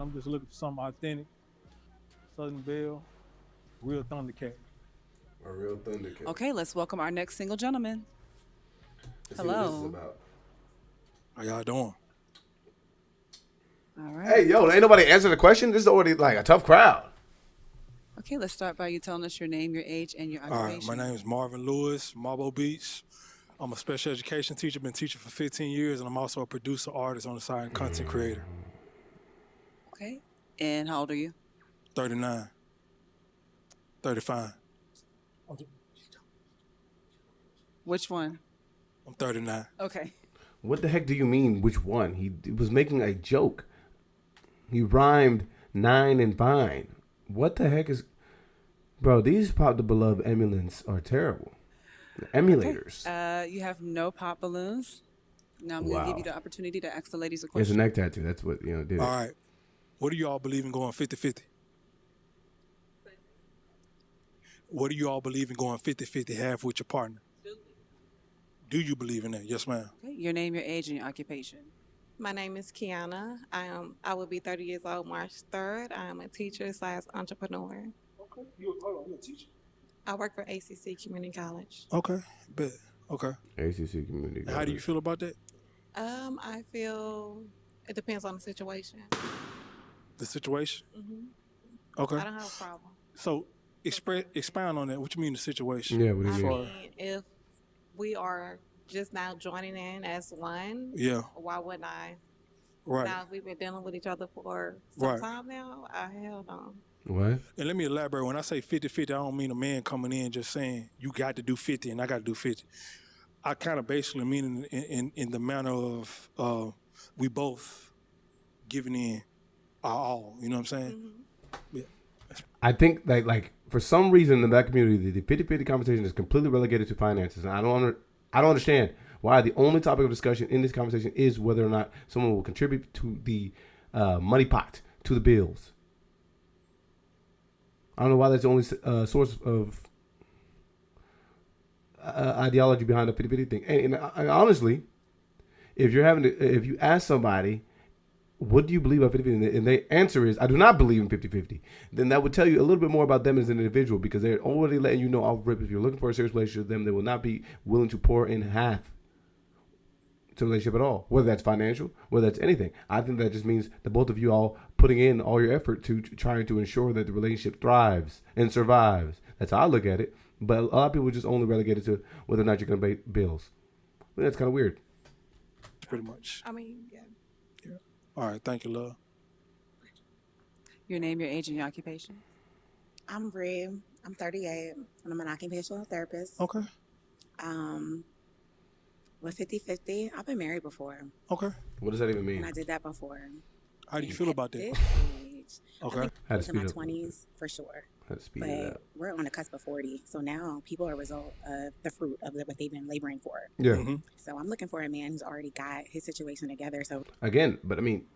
I'm just looking for something authentic, Southern Belle, real Thundercat. A real Thundercat. Okay, let's welcome our next single gentleman. Let's see what this is Hello. about. How y'all doing? All Hey, right. yo, ain't nobody answer the question. This is already like a tough crowd. Okay, let's start by you telling us your name, your age, and your All right, my occupation. name is Marvin Lewis, Marble Beach. I'm a special education teacher, been teaching for 15 years, and I'm also a producer, artist on the side, and content creator. Okay. And how old are you? 39, 35. Which one? I'm 39. Okay. What the heck do you mean? Which one? He was making a joke. He rhymed 9 and fine. What the heck is, bro? These Pop the Beloved emulants are terrible. The emulators. You have no pop balloons. Now I'm going to give you the opportunity to ask the ladies a It's a question. neck tattoo. That's what did it. All right. What do you all believe in going 50-50? What do you all believe in going 50-50, half with your partner? Do you believe in that? Yes, ma'am. Okay. Your name, your age, and your occupation. My name is Kiana. I will be 30 years old March 3rd. I am a teacher / entrepreneur. Okay. Hold on, you're a teacher? I work for ACC Community College. Okay, bet. Okay. ACC community. And how do you feel about that? I feel it depends on the situation. The situation? Mm-hmm. Okay. I don't have a problem. So expound on that. What you mean the situation? Yeah, what do I you mean? mean, if we are just now joining in as one, Yeah. why wouldn't I? Right. Now, if we've been dealing with each other for some Right. time now, I held on. What? And let me elaborate. When I say 50-50, I don't mean a man coming in just saying, you got to do 50 and I got to do 50. I kind of basically mean in the manner of we both giving in our all. You know what I'm saying? Mm-hmm. Yeah. I think that like for some reason in that community, the 50-50 conversation is completely relegated to finances, and I don't understand why the only topic of discussion in this conversation is whether or not someone will contribute to the money pot, to the bills. I don't know why that's the only source of ideology behind the 50-50 thing. And honestly, if you ask somebody, what do you believe about 50-50? And the answer is, I do not believe in 50-50. Then that would tell you a little bit more about them as an individual, because they're already letting you know off rip, if you're looking for a serious relationship with them, they will not be willing to pour in half to a relationship at all, whether that's financial, whether that's anything. I think that just means the both of you all putting in all your effort to trying to ensure that the relationship thrives and survives. That's how I look at it. But a lot of people just only relegate it to whether or not you're going to pay bills. I think that's kind of weird. Pretty much. I mean, yeah. All right. Thank you, love. Your name, your age, and your occupation. I'm Bree. I'm 38, and I'm an occupational therapist. Okay. With 50-50, I've been married before, Okay. What does that even mean? and I did that before. How do you feel about that? This age, Okay. I think Had to I was in my speed up. 20s for sure. Had to speed it But up. we're on the cusp of 40, so now people are a result of the fruit of what they've been laboring for. Yeah. Mm-hmm. So I'm looking for a man who's already got his situation together. So Again, but I mean,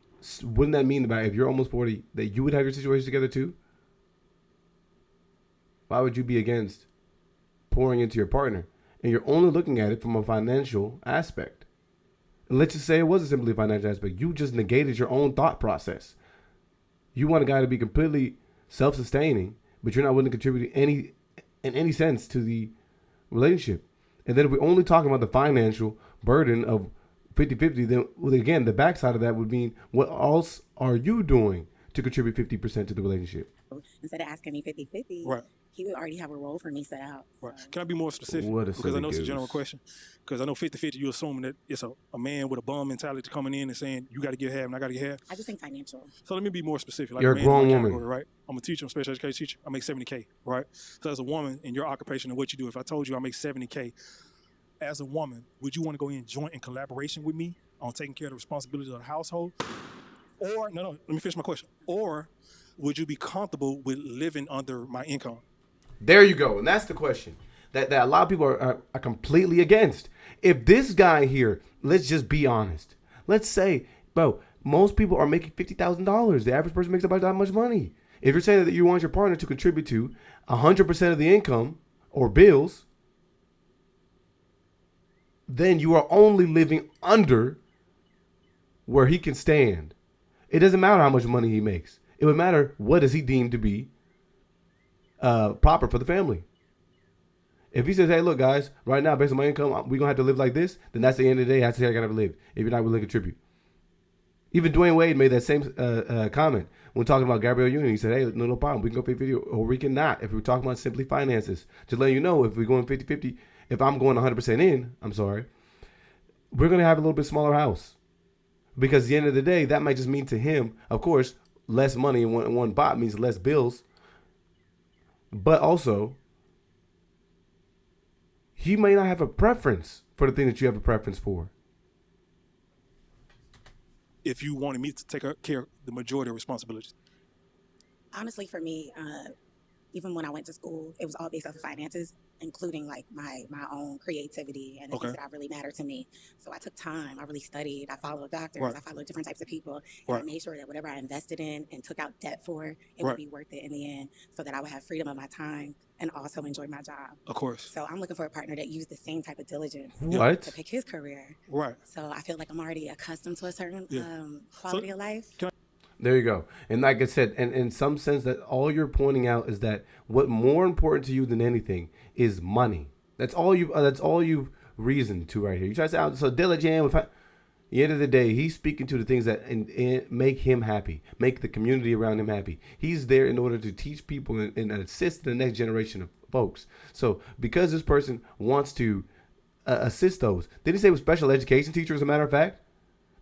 wouldn't that mean that if you're almost 40, that you would have your situation together too? Why would you be against pouring into your partner? And you're only looking at it from a financial aspect. And let's just say it wasn't simply a financial aspect. You just negated your own thought process. You want a guy to be completely self-sustaining, but you're not willing to contribute in any sense to the relationship. And then if we're only talking about the financial burden of 50-50, then again, the backside of that would mean, what else are you doing to contribute 50% to the relationship? instead of asking me 50-50, Right. he would already have a role for me set out. Right. So. Can I be more specific? What a Because I silly know it's a goose. general question. Because I know 50-50, you're assuming that it's a man with a bum mentality coming in and saying, you got to get half and I got to get half. I just think financial. So let me be more specific. Like You're a man in my grown woman. category, right? I'm a teacher, I'm a special education teacher. I make $70K, right? So as a woman in your occupation and what you do, if I told you I make $70K, as a woman, would you want to go in joint in collaboration with me on taking care of the responsibilities of the household? Or, no, let me finish my question. Or would you be comfortable with living under my income? There you go. And that's the question that a lot of people are completely against. If this guy here, let's just be honest. Let's say, bro, most people are making $50,000. The average person makes about that much money. If you're saying that you want your partner to contribute to 100% of the income or bills, then you are only living under where he can stand. It doesn't matter how much money he makes. It would matter what does he deem to be proper for the family. If he says, hey, look, guys, right now, based on my income, we're going to have to live like this, then that's the end of the day. That's how I got to live if you're not willing to contribute. Even Dwayne Wade made that same comment when talking about Gabrielle Union. He said, hey, no problem. We can go 50-50 or we can not. If we're talking about simply finances, to let you know, if we're going 50-50, if I'm going 100% in, we're going to have a little bit smaller house. Because at the end of the day, that might just mean to him, of course, less money in one pot means less bills. But also, he may not have a preference for the thing that you have a preference for. If you wanted me to take care of the majority of responsibilities. Honestly, for me, even when I went to school, it was all based off of finances, including like my own creativity and the things that really matter to me. So I took time. I really studied. I followed doctors. I followed different types of people. And I made sure that whatever I invested in and took out debt for, it would be worth it in the end, so that I would have freedom of my time and also enjoy my job. Of course. So I'm looking for a partner that used the same type of diligence to pick his career. Right. So I feel like I'm already accustomed to a certain quality of life. There you go. And like I said, and in some sense, that all you're pointing out is that what more important to you than anything is money. That's all you've reasoned to right here. You try to say, so diligent. At the end of the day, he's speaking to the things that make him happy, make the community around him happy. He's there in order to teach people and assist the next generation of folks. So because this person wants to assist those, did he say with special education teachers, as a matter of fact?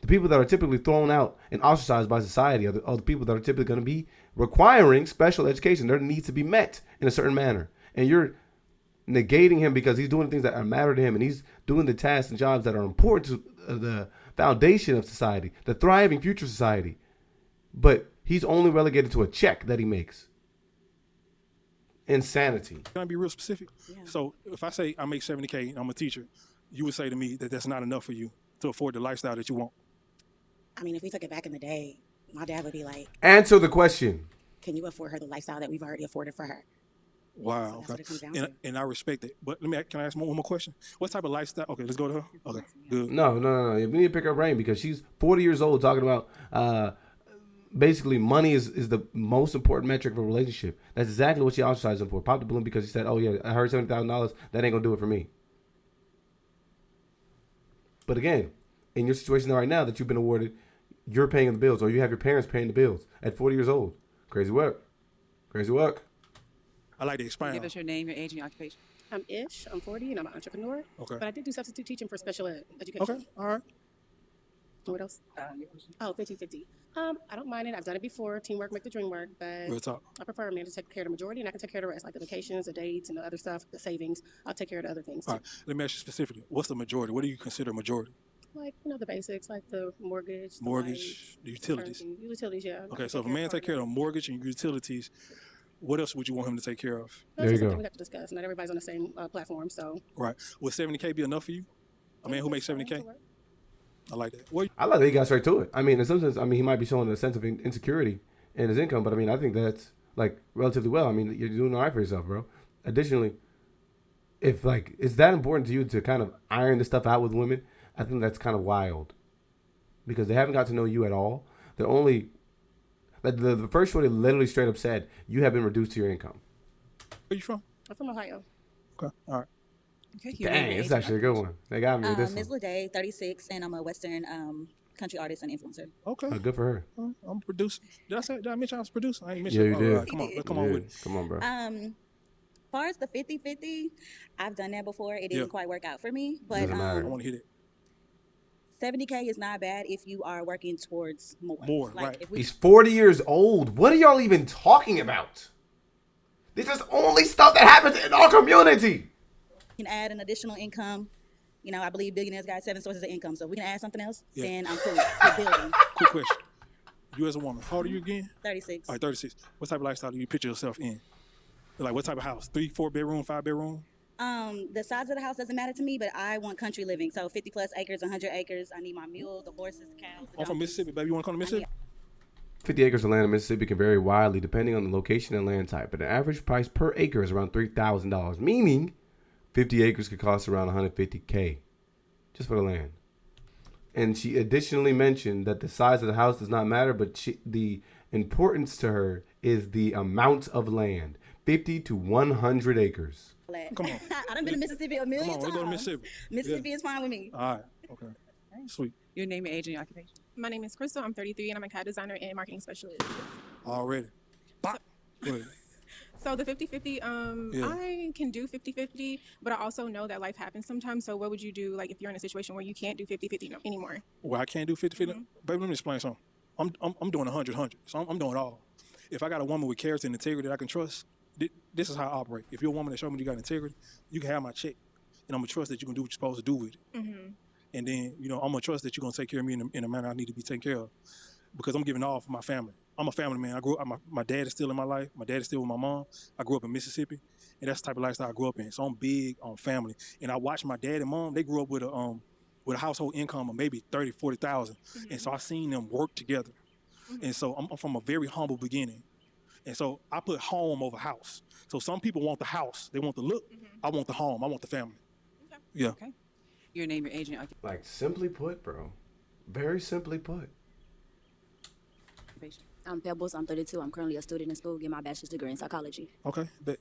The people that are typically thrown out and ostracized by society are the people that are typically going to be requiring special education. Their needs to be met in a certain manner. And you're negating him because he's doing things that matter to him, and he's doing the tasks and jobs that are important to the foundation of society, the thriving future society. But he's only relegated to a check that he makes. Insanity. Can I be real specific? Yeah. So if I say I make 70K and I'm a teacher, you would say to me that that's not enough for you to afford the lifestyle that you want. I mean, if we took it back in the day, my dad would be like, answer the question. Can you afford her the lifestyle that we've already afforded for her? Wow. So okay. And I respect it. But can I ask one more question? What type of lifestyle? Okay, let's go to her. Okay, good. No. We need to pick her brain because she's 40 years old talking about basically money is the most important metric of a relationship. That's exactly what she ostracized him for. Pop the balloon because he said, oh yeah, I heard $70,000. That ain't going to do it for me. But again, in your situation right now that you've been awarded, you're paying the bills, or you have your parents paying the bills at 40 years old. Crazy work. I like to explain. Give us your name, your age, and your occupation. I'm Ish. I'm 40 and I'm an entrepreneur. Okay. But I did do substitute teaching for special education. Okay. All right. What else? 50-50. I don't mind it. I've done it before. Teamwork make the dream work, but Real talk. I prefer a man to take care of the majority, and I can take care of the rest, like the vacations, the dates, and the other stuff, the savings. I'll take care of the other things. All right. Let me ask you specifically. What's the majority? What do you consider majority? Like, the basics, like the mortgage, the utilities. Utilities, yeah. Okay, so if a man take care of the mortgage and utilities, what else would you want him to take care of? That's just something we have to discuss. Not everybody's on the same platform, so. Right. Would 70K be enough for you? A man who makes 70K? I like that. I like that he got straight to it. I mean, in some sense, he might be showing a sense of insecurity in his income, but I think that's like relatively well. You're doing all right for yourself, bro. Additionally, if it's that important to you to kind of iron this stuff out with women, I think that's kind of wild because they haven't got to know you at all. They're only the first show they literally straight up said you have been reduced to your income. Where you from? I'm from Ohio. Okay, all right. Okay, dang, it's actually a good one. They got me with this Ms. one. Lede, 36, and I'm a Western country artist and influencer. Okay. Oh, good for her. I'm a producer. Did I mention I was a producer? I ain't Yeah, mentioned. you did. Right, come on with it. Come on, bro. As far as the 50-50, I've done that before. It didn't quite work out for me, but Doesn't matter. I want to hit it. 70K is not bad if you are working towards more. Right. If we, He's 40 years old. What are y'all even talking about? This is only stuff that happens in our community. can add an additional income. I believe billionaires got 7 sources of income. So if we can add something else, then I'm cool with building. Quick question. You as a woman, how old are you again? 36. All right, 36. What type of lifestyle do you picture yourself in? Like what type of house? 3, 4 bedroom, 5 bedroom? The size of the house doesn't matter to me, but I want country living. So 50 plus acres, 100 acres. I need my mule, the horses, the cows. I'm from Mississippi, baby. You want to come to Mississippi? 50 acres of land in Mississippi can vary widely depending on the location and land type, but the average price per acre is around $3,000, meaning 50 acres could cost around $150K just for the land. And she additionally mentioned that the size of the house does not matter, but the importance to her is the amount of land, 50 to 100 acres. Come on. I done been to Mississippi a million Come on, times. let's go to Mississippi. Mississippi is fine with me. All right. Okay. Sweet. Your name, your age, and your occupation. My name is Crystal. I'm 33, and I'm a CAD designer and marketing specialist. Already. Bop. Go ahead. So the 50-50, I can do 50-50, but I also know that life happens sometimes. So what would you do, like, if you're in a situation where you can't do 50-50 anymore? Well, I can't do 50-50. Baby, let me explain something. I'm doing 100-100. So I'm doing it all. If I got a woman with character and integrity that I can trust, this is how I operate. If you're a woman that shows me you got integrity, you can have my check, and I'm gonna trust that you can do what you're supposed to do with it. Mm-hmm. And then, I'm gonna trust that you're gonna take care of me in a manner I need to be taken care of, because I'm giving all for my family. I'm a family man. I grew up. My dad is still in my life. My dad is still with my mom. I grew up in Mississippi, and that's the type of lifestyle I grew up in. So I'm big on family. And I watched my dad and mom. They grew up with a household income of maybe 30,000, 40,000, and so I seen them work together. And so I'm from a very humble beginning, and so I put home over house. So some people want the house, they want the look. I want the home. I want the family. Okay. Yeah. Okay. Your name, your age, and your occupation. Like, simply put, bro. Very simply put. I'm Pebbles. I'm 32. I'm currently a student in school, getting my bachelor's degree in psychology. Okay. Bet.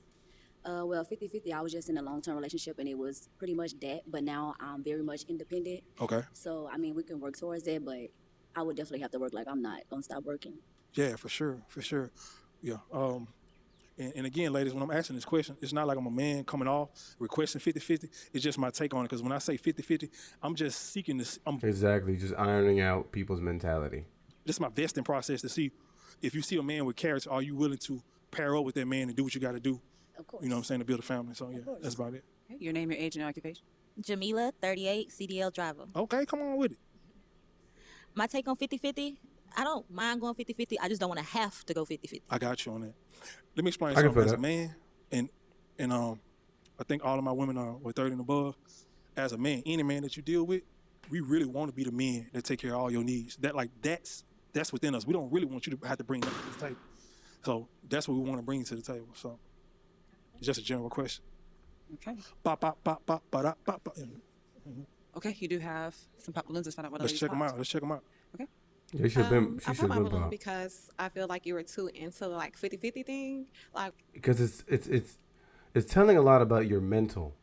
Well, 50-50, I was just in a long-term relationship, and it was pretty much that. But now I'm very much independent. Okay. So, I mean, we can work towards that, but I would definitely have to work. Like, I'm not going to stop working. Yeah, for sure. Yeah. And again, ladies, when I'm asking this question, it's not like I'm a man coming off requesting 50-50. It's just my take on it, because when I say 50-50, I'm just seeking this. Exactly, just ironing out people's mentality. This is my vesting process to see if you see a man with character, are you willing to pair up with that man and do what you got to do? Of course. You know what I'm saying, to build a family. So, yeah, that's about it. Okay. Your name, your age, and your occupation. Jamila, 38, CDL driver. Okay, come on with it. My take on 50-50, I don't mind going 50-50. I just don't want to have to go 50-50. I got you on that. Let me explain I can something. feel As a that. man, and I think all of my women are 30 and above. As a man, any man that you deal with, we really want to be the men that take care of all your needs. That's within us. We don't really want you to have to bring that to the table. So that's what we want to bring to the table. So it's just a general question. Okay. Bop, bop, bop, bop, ba-da, bop, bop. Okay. You do have some pop balloons. Let's find out what Let's these check them pops. out. Let's check them out. Okay. They should have been. I She should put my have been balloon Bob. because I feel like you were too into like 50-50 thing. Like, Because it's telling a lot about your mental.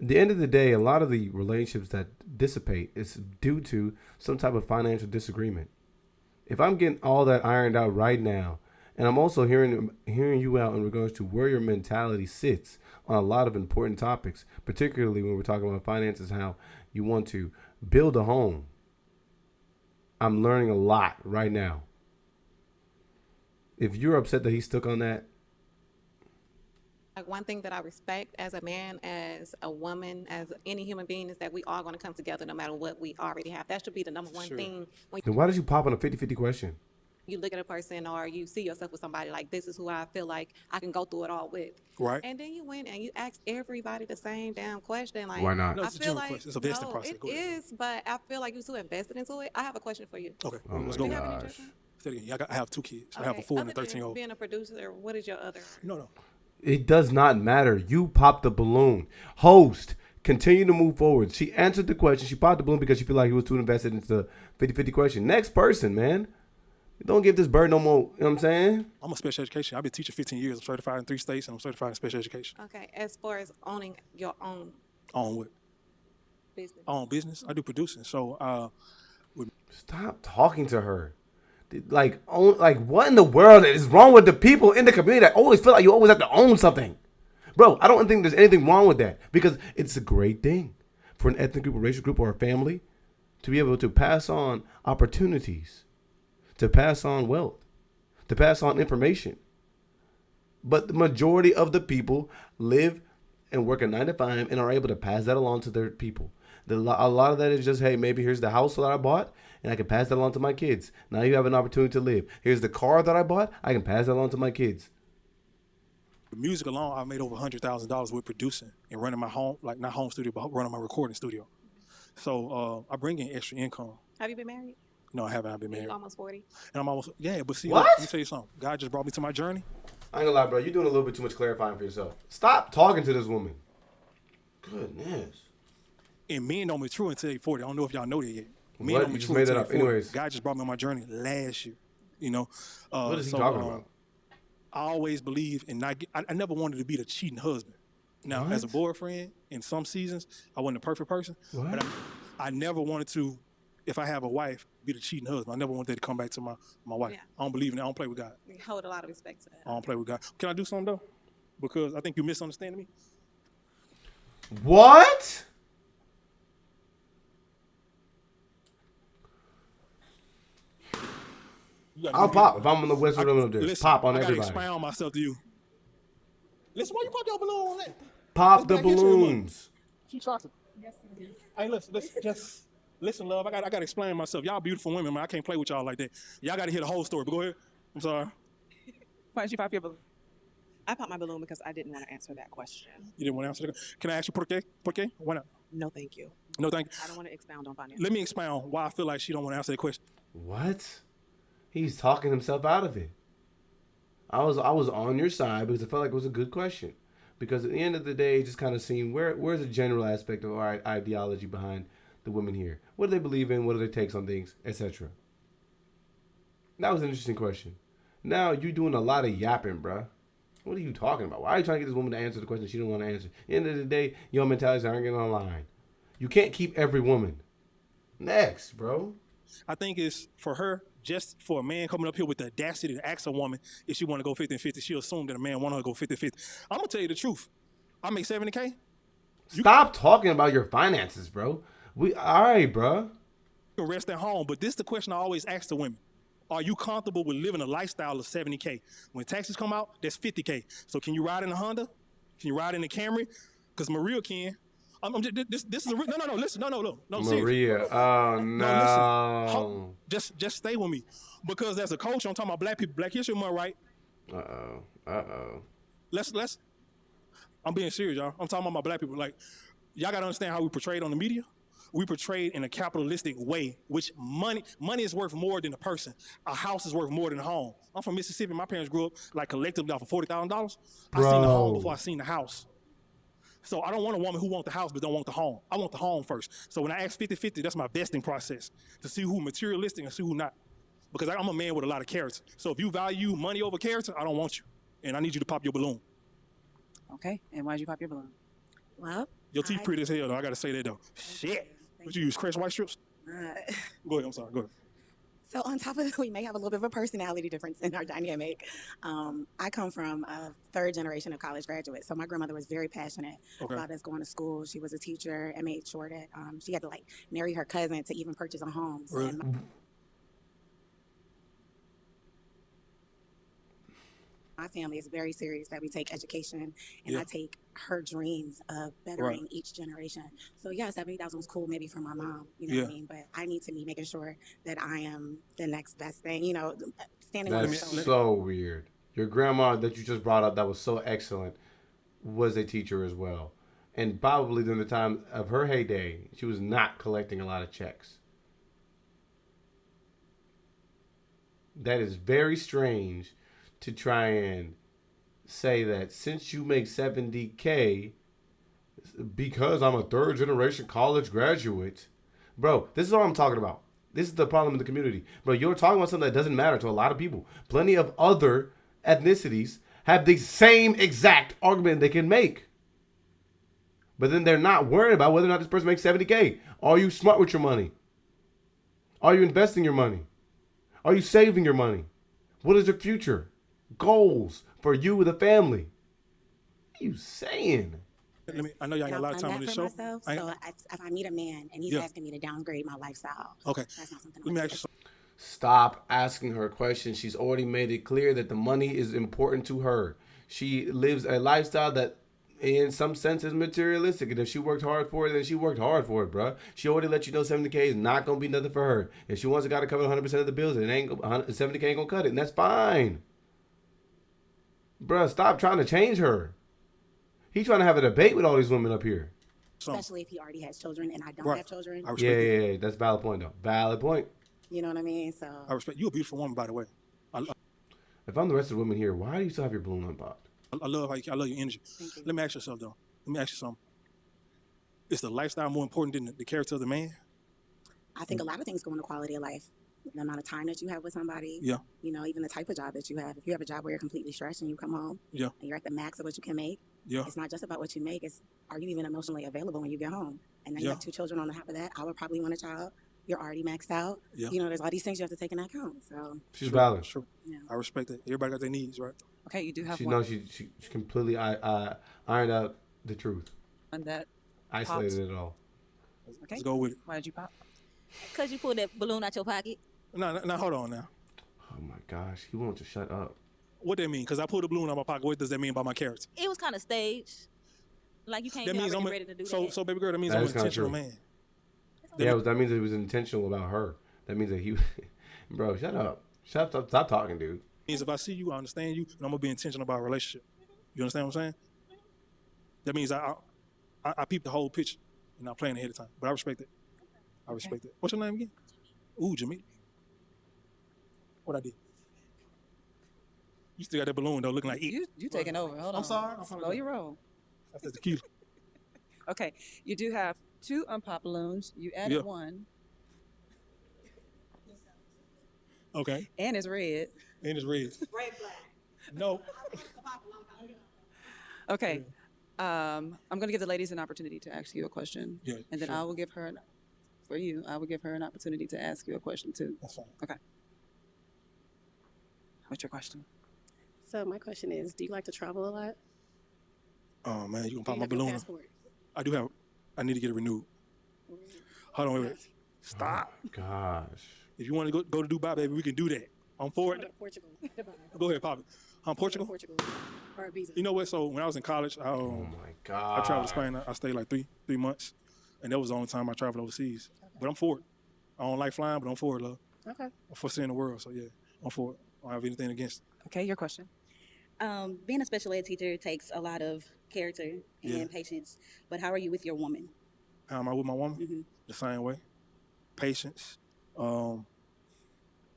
At the end of the day, a lot of the relationships that dissipate is due to some type of financial disagreement. If I'm getting all that ironed out right now, and I'm also hearing you out in regards to where your mentality sits on a lot of important topics, particularly when we're talking about finances, how you want to build a home. I'm learning a lot right now. If you're upset that he's stuck on that, one thing that I respect as a man, as a woman, as any human being is that we are going to come together no matter what we already have. That should be the number one thing when then why did you pop on a 50-50 question? you look at a person or you see yourself with somebody, like, this is who I feel like I can go through it all with. Right. And then you went and you asked everybody the same damn question. Like, Why not? No, I it's a feel general like, question. It's a vesting no, process. it Go ahead. is, but I feel like you're too invested into it. I have a question for you. Okay, Oh let's my go. gosh. Say it again. I have two kids. I have a 4 and a Other than 13-year-old. being a producer, what is your other? No. It does not matter. You popped the balloon. Host, continue to move forward. She answered the question. She popped the balloon because she feel like he was too invested into the 50-50 question. Next person, man. Don't give this bird no more. You know what I'm saying? I'm a special education. I've been teaching 15 years. I'm certified in 3 states, and I'm certified in special education. Okay, as far as owning your own On what? business. On business. I do producing. So, Stop talking to her. Like what in the world is wrong with the people in the community that always feel like you always have to own something? Bro, I don't think there's anything wrong with that, because it's a great thing for an ethnic group, a racial group, or a family to be able to pass on opportunities, to pass on wealth, to pass on information. But the majority of the people live and work a 9 to 5 and are able to pass that along to their people. A lot of that is just, hey, maybe here's the house that I bought, and I can pass that along to my kids. Now you have an opportunity to live. Here's the car that I bought. I can pass that along to my kids. the music alone, I made over $100,000 with producing and running my home, like not home studio, but running my recording studio. So I bring in extra income. Have you been married? No, I haven't. I've been You're married. almost 40. And I'm almost, yeah, but see, What? look, let me tell you something. God just brought me to my journey. I ain't gonna lie, bro. You're doing a little bit too much clarifying for yourself. Stop talking to this woman. Goodness. And men don't mature until they're 40. I don't know if y'all know that yet. Men What? don't You just mature made that until up. they're 40. Anyways. God just brought me on my journey last year. You know. What is he talking about? I always believe in not. I never wanted to be the cheating husband. Now, as a What? boyfriend, in some seasons, I wasn't the perfect person. What? But I never wanted to, if I have a wife, be the cheating husband. I never wanted that to come back to my wife. Yeah. I don't believe in that. I don't play with God. We hold a lot of respect to that. I don't play with God. Can I do something, though? Because I think you misunderstanding me. What? I'll pop if I'm on the Wizard of this. Pop on everybody. I gotta expound myself to you. Listen, why you pop your balloon on that? Pop the balloons. She chocolate. Hey, listen, listen, love. I gotta explain myself. Y'all beautiful women, man. I can't play with y'all like that. Y'all gotta hear the whole story. But go ahead. I'm sorry. Why did you pop your balloon? I popped my balloon because I didn't want to answer that question. You didn't want to answer that? Can I ask you por qué? Por qué? Why not? No, thank you. No, thank you. I don't want to expound on finances. Let me expound why I feel like she don't want to answer that question. What? He's talking himself out of it. I was on your side because I felt like it was a good question. Because at the end of the day, it just kind of seemed where's the general aspect of our ideology behind the women here? What do they believe in? What are their takes on things, etc. That was an interesting question. Now you're doing a lot of yapping, bruh. What are you talking about? Why are you trying to get this woman to answer the question she don't want to answer? At the end of the day, your mentalities aren't getting online. You can't keep every woman. Next, bro. I think it's for her, just for a man coming up here with the audacity to ask a woman if she want to go 50-50, she'll assume that a man want her to go 50-50. I'm going to tell you the truth. I make 70K. Stop talking about your finances, bro. All right, bro. You can rest at home, but this is the question I always ask the women. Are you comfortable with living a lifestyle of 70K? When taxes come out, that's 50K. So can you ride in a Honda? Can you ride in a Camry? Because Maria can. This is a no. Listen, no. Maria, oh no. Listen, just stay with me, because as a coach, I'm talking about black people, Black History Month, right? Let's. I'm being serious, y'all. I'm talking about my black people. Like, y'all gotta understand how we portrayed on the media. We portrayed in a capitalistic way, which money is worth more than a person. A house is worth more than a home. I'm from Mississippi. My parents grew up like collectively off of $40,000. I seen the home before I seen the house. So I don't want a woman who wants the house but don't want the home. I want the home first. So when I ask 50-50, that's my vesting process to see who materialistic and see who not. Because I'm a man with a lot of character. So if you value money over character, I don't want you. And I need you to pop your balloon. Okay, and why'd you pop your balloon? Well, your teeth pretty as hell, though. I got to say that, though. Shit. What you use, Crest White strips? Go ahead, I'm sorry, go ahead. So on top of that, we may have a little bit of a personality difference in our dynamic. I come from a third generation of college graduates. So my grandmother was very passionate about us going to school. She was a teacher and made sure that she had to like marry her cousin to even purchase a home. So really? My family is very serious that we take education, and I take her dreams of bettering each generation. So yeah, 70,000 was cool maybe for my mom, you know what I mean? But I need to be making sure that I am the next best thing, you know, standing on That's so weird. Your grandma that you just brought up that was so excellent was a teacher as well. And probably during the time of her heyday, she was not collecting a lot of checks. That is very strange to try and say that since you make 70K, because I'm a third generation college graduate. Bro, this is what I'm talking about. This is the problem in the community. Bro, you're talking about something that doesn't matter to a lot of people. Plenty of other ethnicities have the same exact argument they can make. But then they're not worried about whether or not this person makes 70K. Are you smart with your money? Are you investing your money? Are you saving your money? What is your future goals for you with a family? What are you saying? I know y'all got a lot of time on this show. Myself, so if I meet a man and he's asking me to downgrade my lifestyle, that's not something. Let me ask you something. Stop asking her questions. She's already made it clear that the money is important to her. She lives a lifestyle that in some sense is materialistic. And if she worked hard for it, then she worked hard for it, bruh. She already let you know 70K is not going to be nothing for her. If she wants to got to cover 100% of the bills, it ain't 70K ain't going to cut it. And that's fine. Bruh, stop trying to change her. He's trying to have a debate with all these women up here. Especially if he already has children and I don't have children. Yeah. That's a valid point, though. Valid point. You know what I mean? So I respect you. A beautiful woman, by the way. If I'm the rest of the women here, why do you still have your balloon unpopped? I love your energy. Let me ask you something, though. Let me ask you something. Is the lifestyle more important than the character of the man? I think a lot of things go into quality of life. The amount of time that you have with somebody. Yeah. You know, even the type of job that you have. If you have a job where you're completely stressed and you come home Yeah. and you're at the max of what you can make, Yeah. it's not just about what you make. It's are you even emotionally available when you get home? And then you have 2 children on top of that. I would probably want a child. You're already maxed out. Yeah. You know, there's all these things you have to take into account. So She's valid. Sure. Yeah. I respect that. Everybody got their needs, right? Okay, you do have She one. knows she completely ironed out the truth. And that Isolated it all. Okay. Let's go with it. Why did you pop? Because you pulled that balloon out your pocket. No, hold on now. Oh my gosh, he wants to shut up. What that mean? Because I pulled a balloon out my pocket. What does that mean about my character? It was kind of staged. Like you can't That be means already ready to do that. So baby girl, that means That I'm is an kinda intentional true. man. Yeah, that means it was intentional about her. That means that he, bro, shut up. Stop talking, dude. Means if I see you, I understand you, and I'm gonna be intentional about a relationship. You understand what I'm saying? That means I peep the whole picture and I plan ahead of time. But I respect it. I respect it. What's your name again? Ooh, Jamil. What I did? You still got that balloon though, looking like it. You taking over. Hold on. I'm sorry. Slow your roll. That's the tequila. Okay, you do have 2 unpop balloons. You added one. Okay. And it's red. And it's red. red flag. No. Okay. I'm going to give the ladies an opportunity to ask you a question. Yeah, and then sure. I will give her an opportunity to ask you a question too. That's fine. Okay. What's your question? So my question is, do you like to travel a lot? Oh man, you gonna Do pop you my have your balloon? passport? I do have. I need to get it renewed. Hold on, wait. Stop. Oh, gosh. If you want to go to Dubai, baby, we can do that. I'm for it. Portugal. Go ahead, pop it. Portugal. Portugal. Or a visa. You know what? So when I was in college, Oh my god. I traveled to Spain. I stayed like three months, and that was the only time I traveled overseas. But I'm for it. I don't like flying, but I'm for it, love. Okay. I'm for seeing the world. So yeah, I'm for it. I don't have anything against it. Okay, your question. Being a special ed teacher takes a lot of character and patience. But how are you with your woman? How am I with my woman? Mm-hmm. The same way. Patience.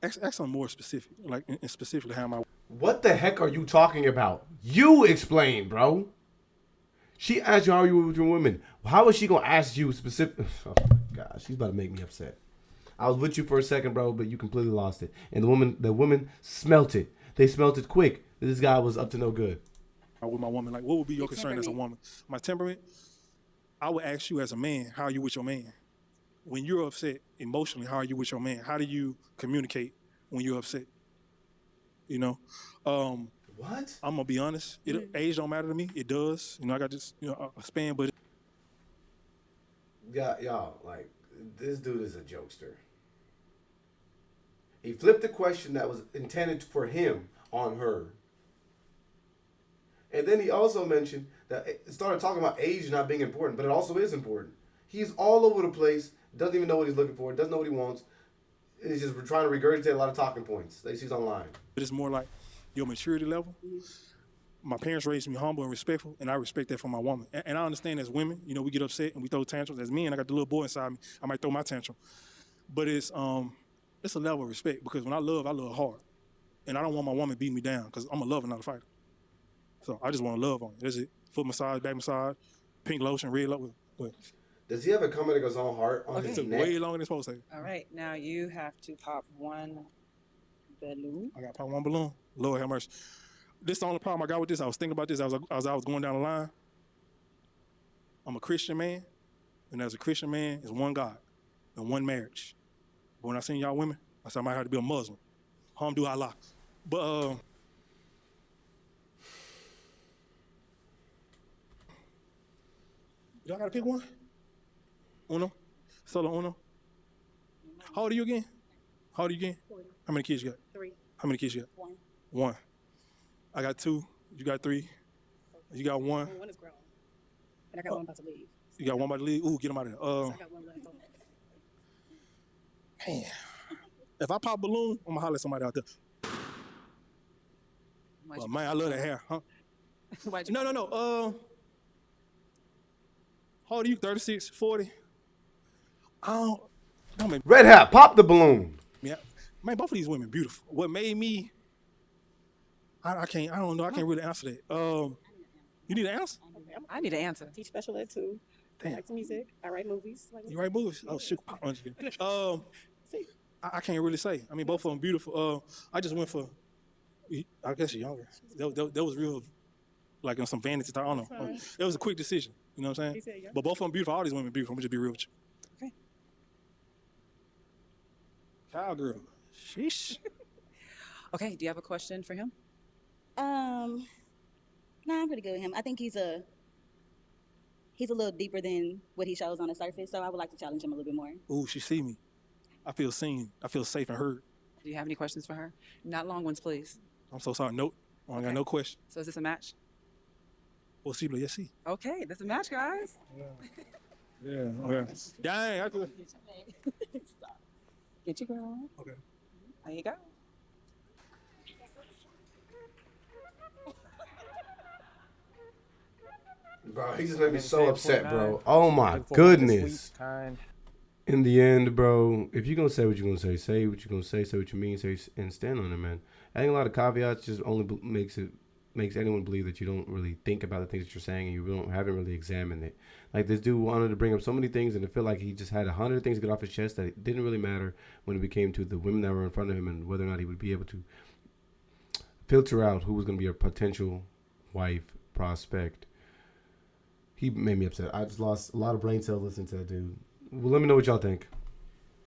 Ask something more specific, like and specifically how am I? What the heck are you talking about? You explain, bro. She asked you how you were with your women. How is she gonna ask you specific? Oh my gosh, she's about to make me upset. I was with you for a second, bro, but you completely lost it. And the women smelt it. They smelt it quick. This guy was up to no good. With my woman, like what would be your concern as a woman? My temperament. I would ask you as a man, how are you with your man? When you're upset emotionally, how are you with your man? How do you communicate when you're upset? You know, what? I'm gonna be honest. Age don't matter to me. It does. You know, I got this, a span, but Yeah, y'all, like, this dude is a jokester. He flipped the question that was intended for him on her. And then he also mentioned that it started talking about age not being important, but it also is important. He's all over the place, doesn't even know what he's looking for, doesn't know what he wants. He's just trying to regurgitate a lot of talking points that he sees online. it's more like your maturity level. My parents raised me humble and respectful, and I respect that from my woman. And I understand as women, we get upset and we throw tantrums. As men, I got the little boy inside me. I might throw my tantrum. But it's a level of respect because when I love hard. And I don't want my woman beating me down because I'm a lover, not a fighter. So I just want to love on you. That's it. Foot massage, back massage, pink lotion, red lotion. Does he have a comment of his own heart on his It took neck? way longer than it's supposed to. All right, now you have to pop one balloon. I got to pop one balloon. Lord have mercy. This is the only problem I got with this. I was thinking about this as I was going down the line. I'm a Christian man, and as a Christian man, it's one God and one marriage. But when I seen y'all women, I said I might have to be a Muslim. Hamdu Allah. But y'all gotta pick one? Uno? Solo uno? How old are you again? 40. How many kids you got? 3. How many kids you got? 1. 1. I got 2. You got 3. You got 1. 1 is grown. And I got 1 about to leave. You got 1 about to leave? Ooh, get him out of there. So I got 1 left on. Man. If I pop a balloon, I'm gonna holler at somebody out there. Oh, man, I love that hair, huh? No. How old are you? 36, 40? I don't make Red Hat, pop the balloon. yeah. Man, both of these women beautiful. What made me I don't know. I can't really answer that. You need an answer? I need an answer. Teach special ed too. I like music. I write movies. You write movies? Oh, shit. I can't really say. I mean, both of them beautiful. I just went for, I guess you're younger. That was real, like on some vanity. I don't know. It was a quick decision. You know what I'm saying? But both of them beautiful. All these women beautiful. I'm gonna just be real with you. Okay. Cowgirl. Sheesh. Okay, do you have a question for him? No, I'm pretty good with him. I think he's a little deeper than what he shows on the surface, so I would like to challenge him a little bit more. Ooh, she see me. I feel seen. I feel safe and heard. Do you have any questions for her? Not long ones, please. I'm so sorry. Nope. I got no question. So is this a match? Posible, yes, sí. Okay, that's a match, guys. Yeah. Okay. Dang. I could. Get your girl. Okay. There you go. Bro, he just made me so upset, bro. Oh my goodness. Kind. In the end, bro, if you're gonna say what you're gonna say what you're gonna say what you mean, say and stand on it, man. Adding a lot of caveats just only makes anyone believe that you don't really think about the things that you're saying and you haven't really examined it. Like this dude wanted to bring up so many things and I feel like he just had 100 things to get off his chest that it didn't really matter when it came to the women that were in front of him and whether or not he would be able to filter out who was gonna be a potential wife prospect. He made me upset. I just lost a lot of brain cells listening to that dude. Well, let me know what y'all think.